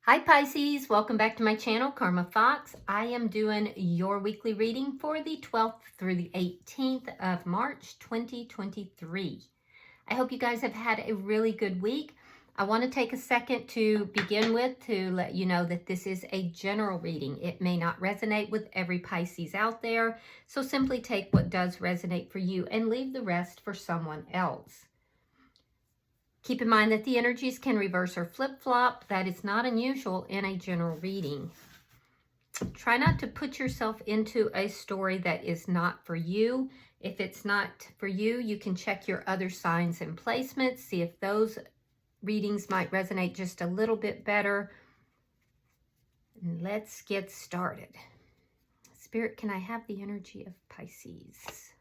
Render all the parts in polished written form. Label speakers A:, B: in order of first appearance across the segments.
A: Hi Pisces, welcome back to my channel, Karma Fox. I am doing your weekly reading for the 12th through the 18th of March 2023. I hope you guys have had a really good week. I want to take a second to begin with to let you know that this is a general reading. It may not resonate with every Pisces out there, so simply take what does resonate for you and leave the rest for someone else. Keep in mind that the energies can reverse or flip-flop. That is not unusual in a general reading. Try not to put yourself into a story that is not for you. If it's not for you, you can check your other signs and placements, see if those readings might resonate just a little bit better. And let's get started. Spirit, can I have the energy of Pisces?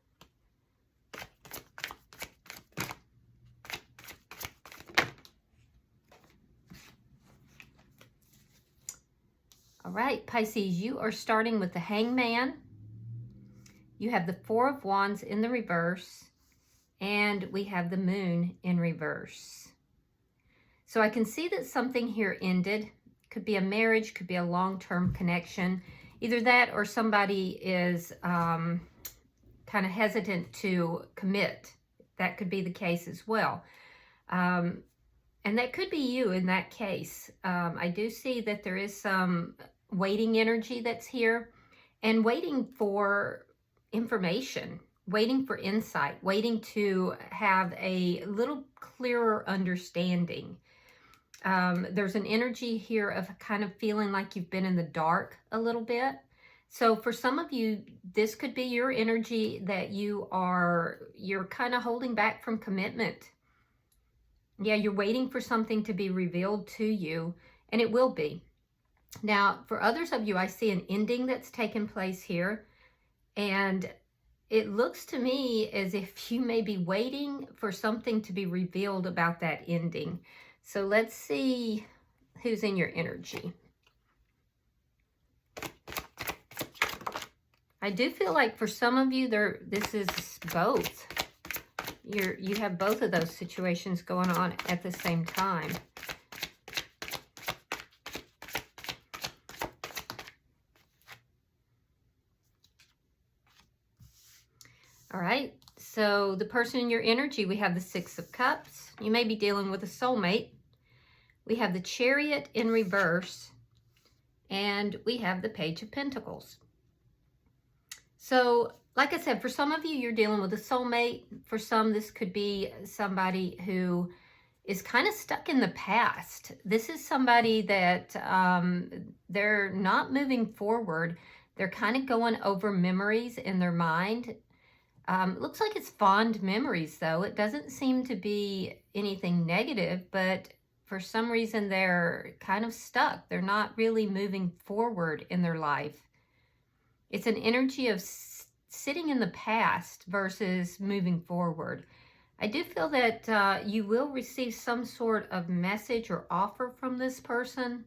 A: All right, Pisces, you are starting with the Hangman. You have the Four of Wands in the reverse, and we have the Moon in reverse. So I can see that something here ended. Could be a marriage, could be a long-term connection. Either that or somebody is kind of hesitant to commit. That could be the case as well. And that could be you in that case. I do see that there is some waiting energy that's here and waiting for information, waiting for insight, waiting to have a little clearer understanding. There's an energy here of kind of feeling like you've been in the dark a little bit. So for some of you, this could be your energy that you're kind of holding back from commitment. Yeah, you're waiting for something to be revealed to you, and it will be. Now, for others of you, I see an ending that's taken place here, and it looks to me as if you may be waiting for something to be revealed about that ending. So let's see who's in your energy. I do feel like for some of you, this is both. You have both of those situations going on at the same time. All right, so the person in your energy, we have the Six of Cups. You may be dealing with a soulmate. We have the Chariot in reverse, and we have the Page of Pentacles. So, like I said, for some of you, you're dealing with a soulmate. For some, this could be somebody who is kind of stuck in the past. This is somebody that they're not moving forward. They're kind of going over memories in their mind. It looks like it's fond memories, though. It doesn't seem to be anything negative, but for some reason, they're kind of stuck. They're not really moving forward in their life. It's an energy of sitting in the past versus moving forward. I do feel that you will receive some sort of message or offer from this person,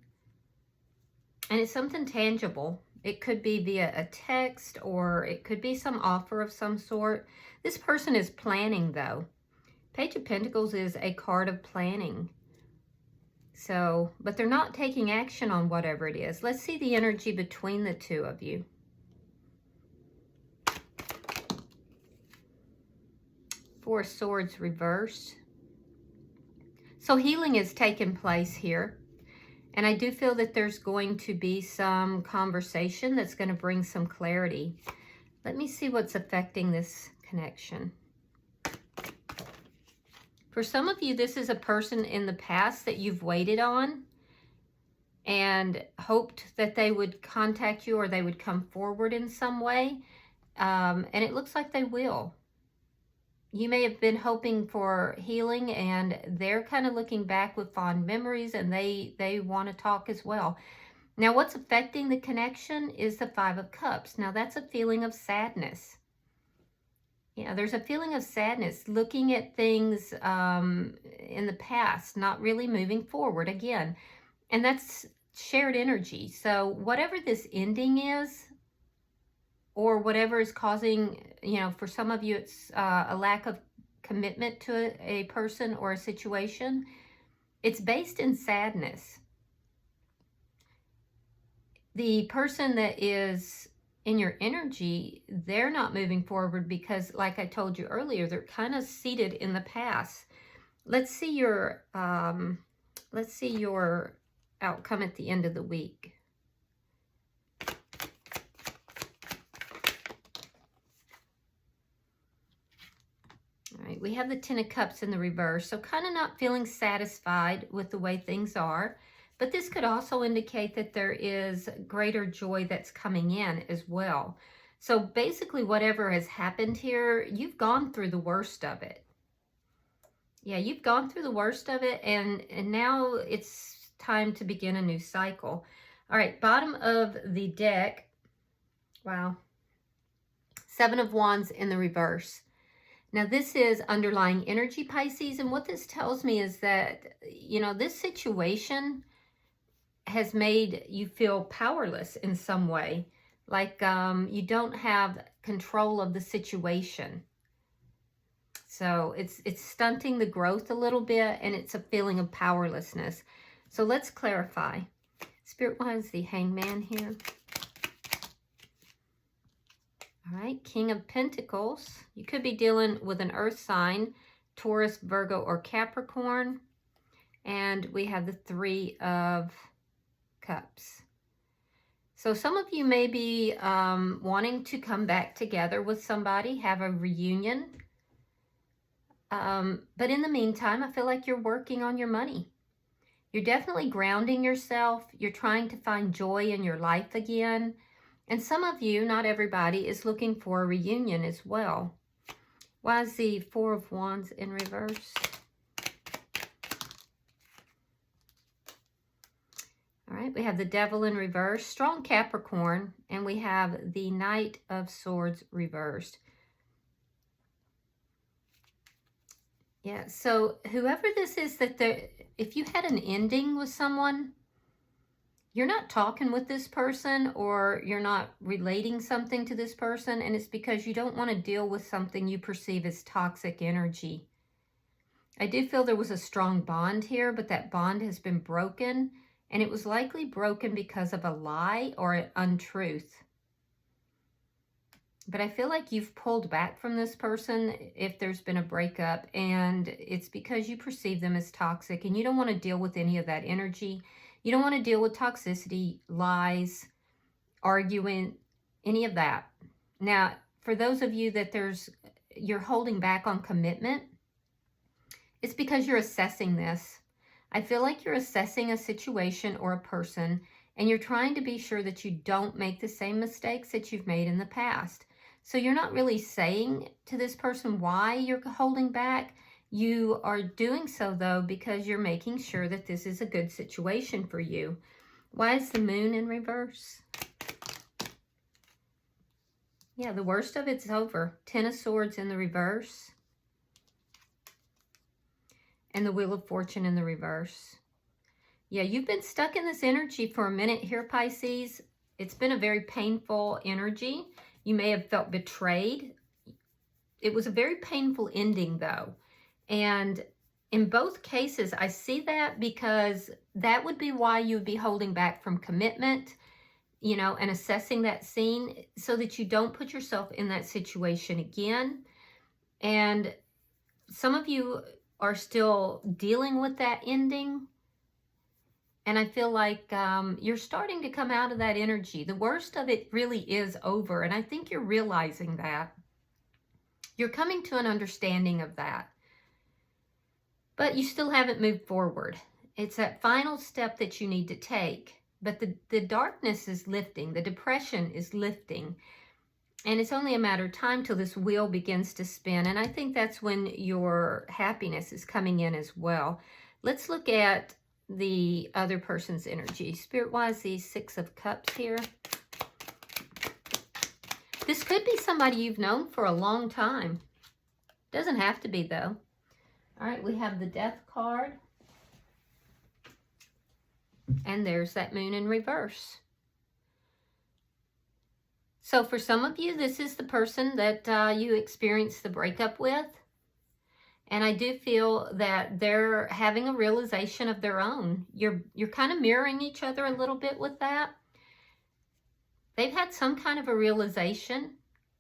A: and it's something tangible. It could be via a text, or it could be some offer of some sort. This person is planning, though. Page of Pentacles is a card of planning. So, but they're not taking action on whatever it is. Let's see the energy between the two of you. Four of Swords reversed. So healing is taking place here. And I do feel that there's going to be some conversation that's going to bring some clarity. Let me see what's affecting this connection. For some of you, this is a person in the past that you've waited on and hoped that they would contact you or they would come forward in some way. And it looks like they will. You may have been hoping for healing, and they're kind of looking back with fond memories, and they want to talk as well. Now, what's affecting the connection is the Five of Cups. Now, that's a feeling of sadness. Yeah, there's a feeling of sadness, looking at things in the past, not really moving forward again. And that's shared energy. So whatever this ending is, or whatever is causing, for some of you, it's a lack of commitment to a person or a situation. It's based in sadness. the person that is in your energy, they're not moving forward because, like I told you earlier, they're kind of seated in the past. Let's see your outcome at the end of the week. All right, we have the Ten of Cups in the reverse, so kind of not feeling satisfied with the way things are. But this could also indicate that there is greater joy that's coming in as well. So basically, whatever has happened here, you've gone through the worst of it. Yeah, you've gone through the worst of it, and now it's time to begin a new cycle. All right, bottom of the deck. Wow. Seven of Wands in the reverse. Now, this is underlying energy, Pisces, and what this tells me is that, you know, this situation has made you feel powerless in some way, like you don't have control of the situation. So it's stunting the growth a little bit, and it's a feeling of powerlessness. So let's clarify. Spirit, what is the Hangman here? All right, King of Pentacles. You could be dealing with an earth sign, Taurus, Virgo, or Capricorn. And we have the Three of Cups. So some of you may be wanting to come back together with somebody, have a reunion. But in the meantime, I feel like you're working on your money. You're definitely grounding yourself. You're trying to find joy in your life again. And some of you, not everybody, is looking for a reunion as well. Why is the Four of Wands in reverse? All right, we have the Devil in reverse, strong Capricorn, and we have the Knight of Swords reversed. Yeah, so whoever this is, if you had an ending with someone, you're not talking with this person or you're not relating something to this person, and it's because you don't want to deal with something you perceive as toxic energy. I do feel there was a strong bond here, but that bond has been broken, and it was likely broken because of a lie or an untruth. But I feel like you've pulled back from this person if there's been a breakup, and it's because you perceive them as toxic and you don't want to deal with any of that energy. You don't want to deal with toxicity, lies, arguing, any of that. Now, for those of you that you're holding back on commitment, it's because you're assessing this. I feel like you're assessing a situation or a person, and you're trying to be sure that you don't make the same mistakes that you've made in the past. So you're not really saying to this person why you're holding back. You are doing so, though, because you're making sure that this is a good situation for you. Why is the Moon in reverse? Yeah, the worst of it's over. Ten of Swords in the reverse. And the Wheel of Fortune in the reverse. Yeah, you've been stuck in this energy for a minute here, Pisces. It's been a very painful energy. You may have felt betrayed. It was a very painful ending, though. And in both cases, I see that because that would be why you would be holding back from commitment, you know, and assessing that scene so that you don't put yourself in that situation again. And some of you are still dealing with that ending. And I feel like you're starting to come out of that energy. The worst of it really is over. And I think you're realizing that. You're coming to an understanding of that. But you still haven't moved forward. It's that final step that you need to take. But the darkness is lifting. The depression is lifting. And it's only a matter of time till this wheel begins to spin. And I think that's when your happiness is coming in as well. Let's look at the other person's energy. Spirit-wise, the Six of Cups here. This could be somebody you've known for a long time. Doesn't have to be, though. All right, we have the Death card. And there's that Moon in reverse. So for some of you, this is the person that you experienced the breakup with. And I do feel that they're having a realization of their own. You're kind of mirroring each other a little bit with that. they've had some kind of a realization,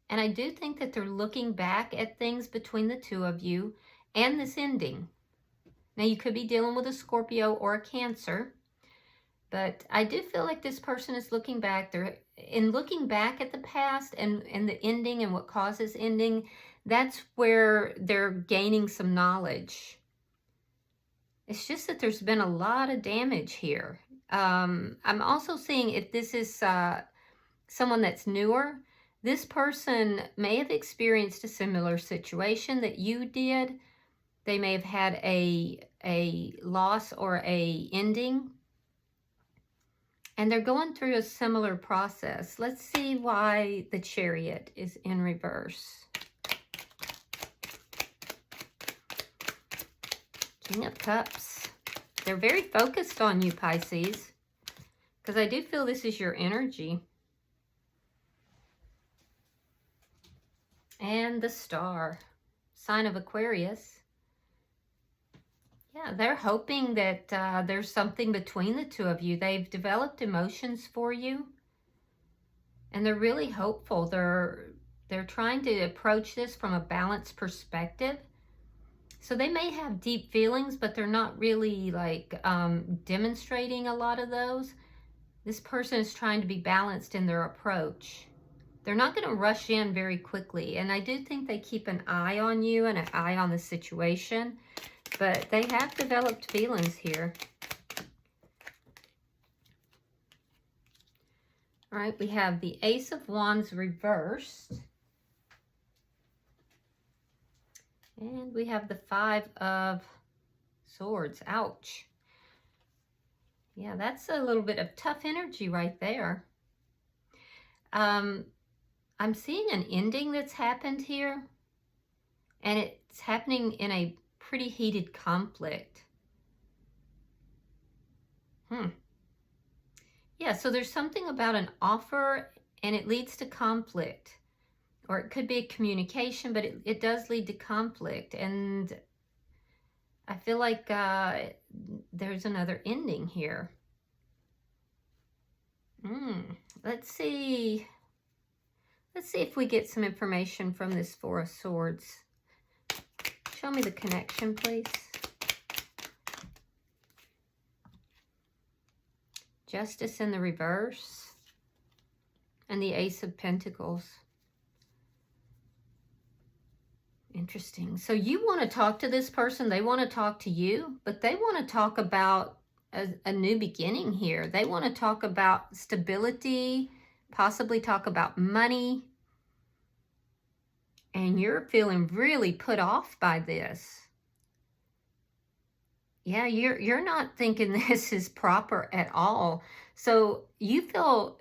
A: and I do think that they're looking back at things between the two of you and this ending. Now, you could be dealing with a Scorpio or a Cancer, but I do feel like this person is looking back. They're looking back at the past and the ending and what causes ending. That's where they're gaining some knowledge. It's just that there's been a lot of damage here. I'm also seeing if this is someone that's newer, this person may have experienced a similar situation that you did. They may have had a loss or a ending, and they're going through a similar process. Let's see why the Chariot is in reverse. King of Cups. They're very focused on you, Pisces, because I do feel this is your energy. And the Star, sign of Aquarius. Yeah, they're hoping that there's something between the two of you. They've developed emotions for you, and they're really hopeful. They're trying to approach this from a balanced perspective. So they may have deep feelings, but they're not really like demonstrating a lot of those. This person is trying to be balanced in their approach. They're not going to rush in very quickly, and I do think they keep an eye on you and an eye on the situation. But they have developed feelings here. All right, we have the Ace of Wands reversed. And we have the Five of Swords. Ouch. Yeah, that's a little bit of tough energy right there. I'm seeing an ending that's happened here. And it's happening in a pretty heated conflict. Yeah, so there's something about an offer and it leads to conflict. Or it could be a communication, but it does lead to conflict. And I feel like there's another ending here. Let's see. Let's see if we get some information from this Four of Swords. Show me the connection, please. Justice in the reverse. And the Ace of Pentacles. Interesting. So you want to talk to this person. They want to talk to you. But they want to talk about a new beginning here. They want to talk about stability. Possibly talk about money. And you're feeling really put off by this. Yeah, you're not thinking this is proper at all. So you feel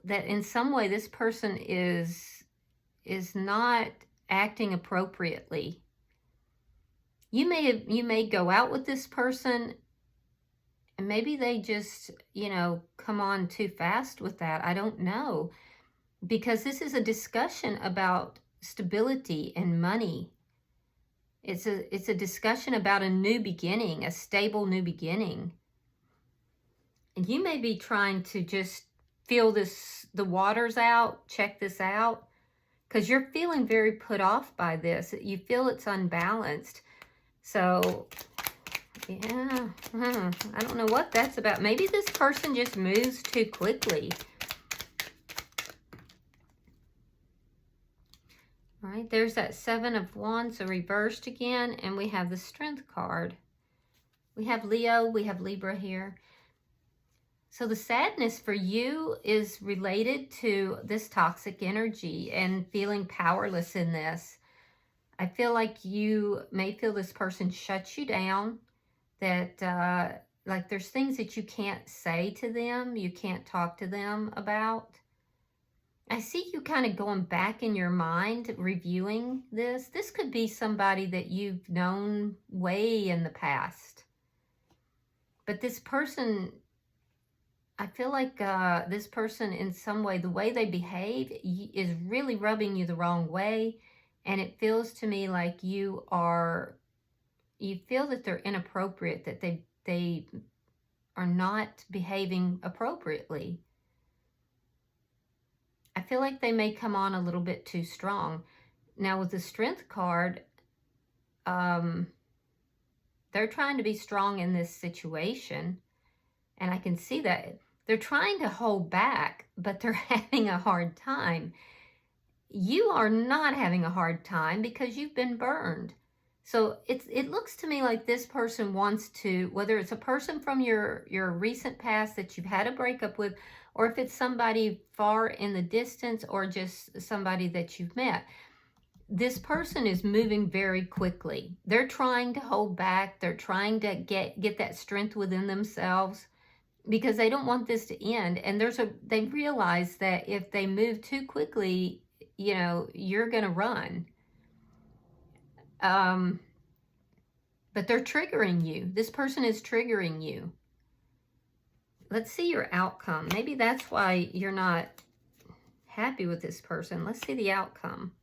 A: that in some way this person is not acting appropriately. You may go out with this person and maybe they just, come on too fast with that. I don't know. Because this is a discussion about stability and money. It's a discussion about a new beginning, a stable new beginning. And you may be trying to just feel the waters out, check this out, because you're feeling very put off by this. You feel it's unbalanced. So, yeah, I don't know what that's about. Maybe this person just moves too quickly. All right, there's that Seven of Wands reversed again, and we have the Strength card. We have Leo, we have Libra here. So the sadness for you is related to this toxic energy and feeling powerless in this. I feel like you may feel this person shuts you down, that like there's things that you can't say to them, you can't talk to them about. I see you kind of going back in your mind, reviewing this. This could be somebody that you've known way in the past. But this person, I feel like this person in some way, the way they behave is really rubbing you the wrong way. And it feels to me like you feel that they're inappropriate, that they are not behaving appropriately. I feel like they may come on a little bit too strong. Now with the Strength card, they're trying to be strong in this situation. And I can see that they're trying to hold back, but they're having a hard time. You are not having a hard time because you've been burned. So it looks to me like this person wants to, whether it's a person from your recent past that you've had a breakup with, or if it's somebody far in the distance, or just somebody that you've met, this person is moving very quickly. They're trying to hold back. They're trying to get that strength within themselves, because they don't want this to end. And they realize that if they move too quickly, you know, you're going to run. But they're triggering you. This person is triggering you. Let's see your outcome. Maybe that's why you're not happy with this person. Let's see the outcome.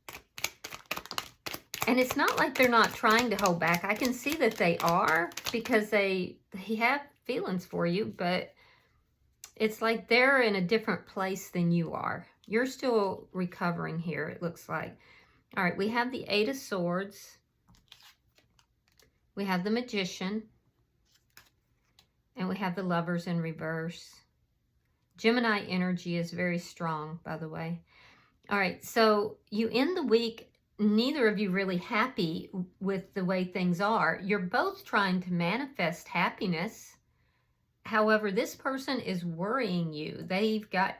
A: And it's not like they're not trying to hold back. I can see that they are, because they have feelings for you, but it's like they're in a different place than you are. You're still recovering here, it looks like. All right, we have the Eight of Swords. We have the Magician. And we have the Lovers in reverse. Gemini energy is very strong, by the way. All right, so you end the week, neither of you really happy with the way things are. You're both trying to manifest happiness. However, this person is worrying you. They've got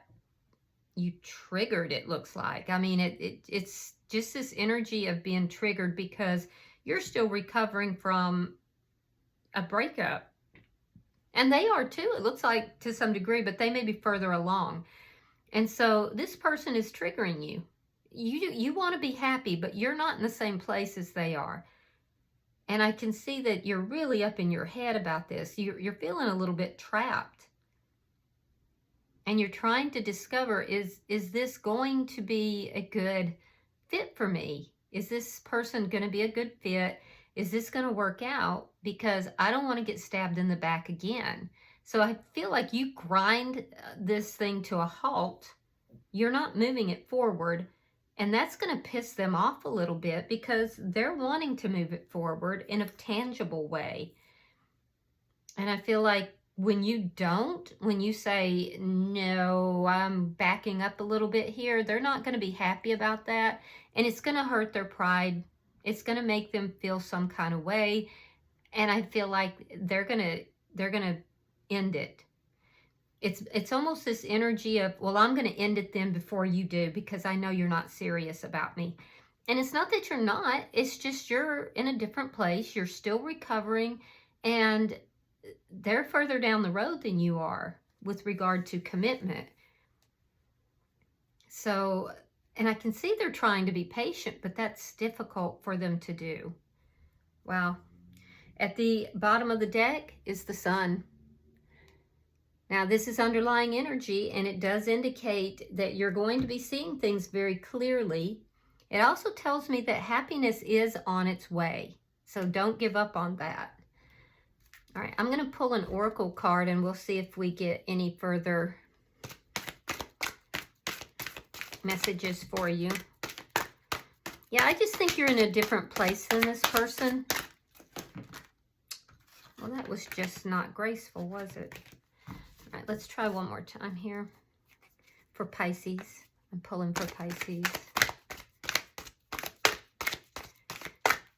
A: you triggered, it looks like. I mean, it's just this energy of being triggered because you're still recovering from a breakup. And they are too, it looks like, to some degree, but they may be further along. And so this person is triggering you. You want to be happy, but you're not in the same place as they are. And I can see that you're really up in your head about this. You're feeling a little bit trapped. And you're trying to discover, is this going to be a good fit for me? Is this person going to be a good fit? Is this going to work out? Because I don't want to get stabbed in the back again. So I feel like you grind this thing to a halt. You're not moving it forward. And that's going to piss them off a little bit, because they're wanting to move it forward in a tangible way. And I feel like when you don't, when you say, no, I'm backing up a little bit here, they're not going to be happy about that. And it's going to hurt their pride. It's going to make them feel some kind of way. And I feel like they're going to end it. It's almost this energy of, well, I'm going to end it then before you do, because I know you're not serious about me. And it's not that you're not. It's just you're in a different place. You're still recovering, and they're further down the road than you are with regard to commitment. So, and I can see they're trying to be patient, but that's difficult for them to do. Wow. At the bottom of the deck is the Sun. Now, this is underlying energy, and it does indicate that you're going to be seeing things very clearly. It also tells me that happiness is on its way, so don't give up on that. All right, I'm going to pull an oracle card, and we'll see if we get any further messages for you. Yeah, I just think you're in a different place than this person. Well, that was just not graceful, was it? All right, let's try one more time here for Pisces. I'm pulling for Pisces.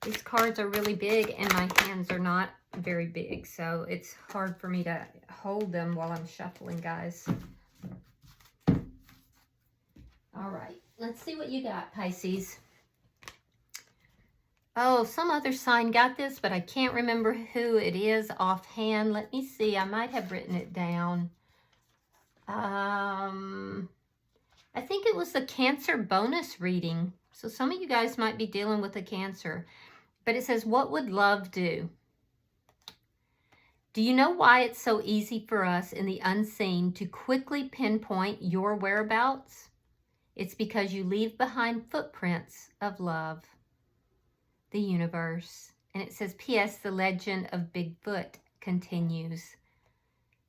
A: These cards are really big, and my hands are not very big, so it's hard for me to hold them while I'm shuffling, guys. All right, let's see what you got, Pisces. Oh, some other sign got this, but I can't remember who it is offhand. Let me see. I might have written it down. I think it was the Cancer bonus reading. So some of you guys might be dealing with a Cancer. But it says, what would love do? Do you know why it's so easy for us in the unseen to quickly pinpoint your whereabouts? It's because you leave behind footprints of love. The universe. And it says, P.S. the legend of Bigfoot continues.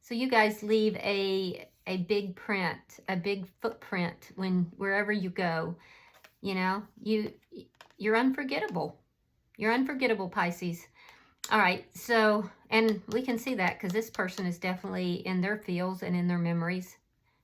A: So you guys leave a a big print, a big footprint wherever you go. You know, you're unforgettable. You're unforgettable, Pisces. All right, so, and we can see that because this person is definitely in their feels and in their memories.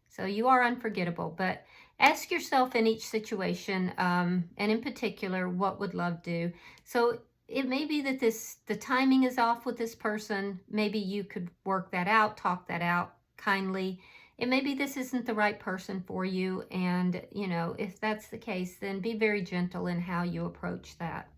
A: So you are unforgettable, but ask yourself in each situation, and in particular, what would love do? So it may be that the timing is off with this person. Maybe you could work that out, talk that out kindly. It may be this isn't the right person for you. And, you know, if that's the case, then be very gentle in how you approach that.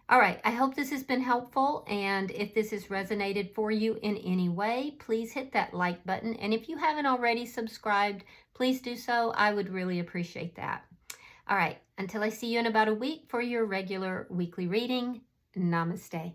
A: All right, I hope this has been helpful, and if this has resonated for you in any way, please hit that like button, and if you haven't already subscribed, please do so. I would really appreciate that. All right, until I see you in about a week for your regular weekly reading, namaste.